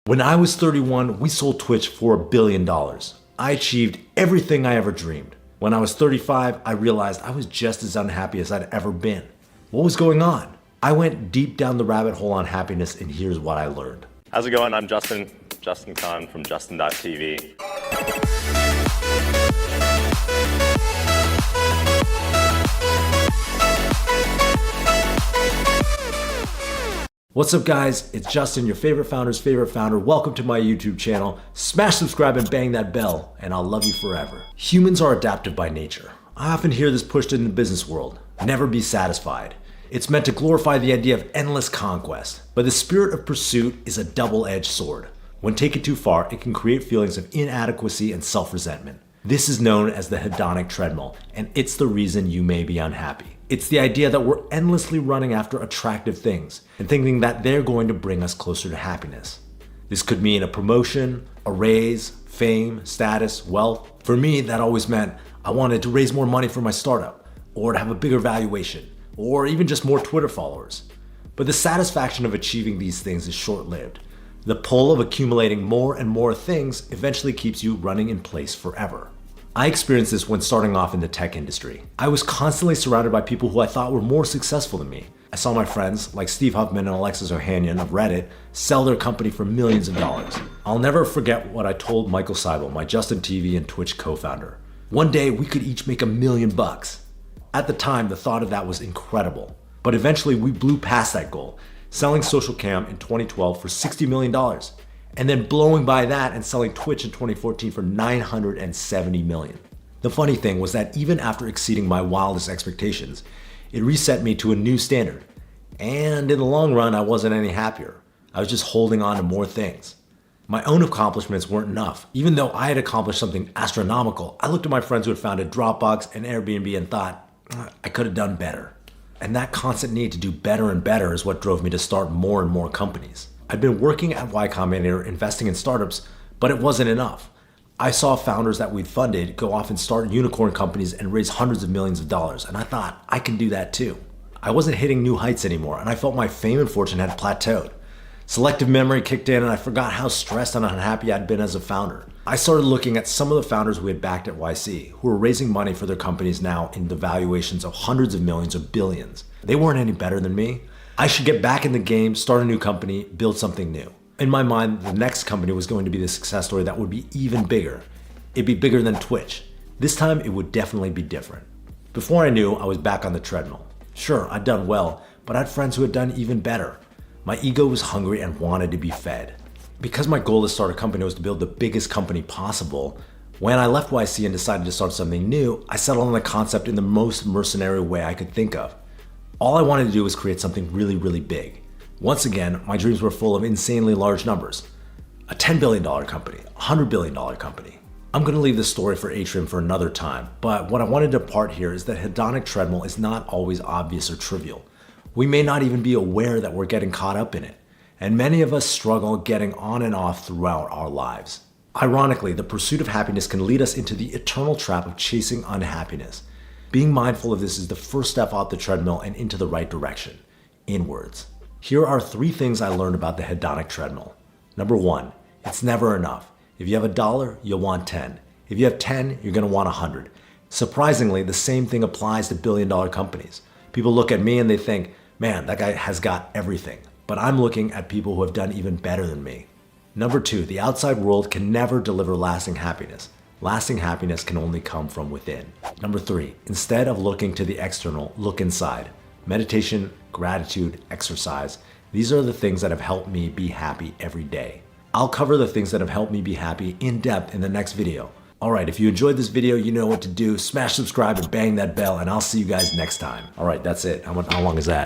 When I was 31, we sold Twitch for $1 billion. I achieved everything I ever dreamed. When I was 35, I realized I was just as unhappy as I'd ever been. What was going on? I went deep down the rabbit hole on happiness, and here's what I learned. How's it going? I'm Justin Khan from Justin.tv. What's up, guys? It's Justin, your favorite founder's favorite founder. Welcome to my YouTube channel. Smash subscribe and bang that bell, and I'll love you forever. Humans are adaptive by nature. I often hear this pushed in the business world. Never be satisfied. It's meant to glorify the idea of endless conquest, but the spirit of pursuit is a double-edged sword. When taken too far, it can create feelings of inadequacy and self-resentment. This is known as the hedonic treadmill, and it's the reason you may be unhappy. It's the idea that we're endlessly running after attractive things and thinking that they're going to bring us closer to happiness. This could mean a promotion, a raise, fame, status, wealth. For me, that always meant I wanted to raise more money for my startup, or to have a bigger valuation, or even just more Twitter followers. But the satisfaction of achieving these things is short-lived. The pull of accumulating more and more things eventually keeps you running in place forever. I experienced this when starting off in the tech industry. I was constantly surrounded by people who I thought were more successful than me. I saw my friends, like Steve Huffman and Alexis Ohanian of Reddit, sell their company for millions of dollars. I'll never forget what I told Michael Seibel, my Justin TV and Twitch co-founder. One day we could each make $1 million. At the time, the thought of that was incredible. But eventually we blew past that goal, selling Social Cam in 2012 for $60 million. And then blowing by that and selling Twitch in 2014 for $970 million. The funny thing was that even after exceeding my wildest expectations, it reset me to a new standard. And in the long run, I wasn't any happier. I was just holding on to more things. My own accomplishments weren't enough. Even though I had accomplished something astronomical, I looked at my friends who had founded Dropbox and Airbnb and thought, I could have done better. And that constant need to do better and better is what drove me to start more and more companies. I'd been working at Y Combinator investing in startups, but it wasn't enough. I saw founders that we'd funded go off and start unicorn companies and raise hundreds of millions of dollars, and I thought I can do that too. I wasn't hitting new heights anymore, and I felt my fame and fortune had plateaued. Selective memory kicked in, and I forgot how stressed and unhappy I'd been as a founder. I started looking at some of the founders we had backed at YC, who were raising money for their companies now in the valuations of hundreds of millions or billions. They weren't any better than me. I should get back in the game, start a new company, build something new. In my mind, the next company was going to be the success story that would be even bigger. It'd be bigger than Twitch. This time, it would definitely be different. Before I knew, I was back on the treadmill. Sure, I'd done well, but I had friends who had done even better. My ego was hungry and wanted to be fed. Because my goal to start a company was to build the biggest company possible, when I left YC and decided to start something new, I settled on the concept in the most mercenary way I could think of. All I wanted to do was create something really, really big. Once again, my dreams were full of insanely large numbers. A $10 billion company, a $100 billion company. I'm gonna leave this story for Atrium for another time, but what I wanted to impart here is that hedonic treadmill is not always obvious or trivial. We may not even be aware that we're getting caught up in it, and many of us struggle getting on and off throughout our lives. Ironically, the pursuit of happiness can lead us into the eternal trap of chasing unhappiness. Being mindful of this is the first step off the treadmill and into the right direction, inwards. Here are 3 things I learned about the hedonic treadmill. Number 1, it's never enough. If you have $1, you'll want 10. If you have 10, you're gonna want 100. Surprisingly, the same thing applies to billion-dollar companies. People look at me and they think, man, that guy has got everything. But I'm looking at people who have done even better than me. Number 2, the outside world can never deliver lasting happiness. Lasting happiness can only come from within. Number 3, instead of looking to the external, look inside. Meditation, gratitude, exercise. These are the things that have helped me be happy every day. I'll cover the things that have helped me be happy in depth in the next video. All right, if you enjoyed this video, you know what to do. Smash subscribe and bang that bell, and I'll see you guys next time. All right, that's it. How long is that?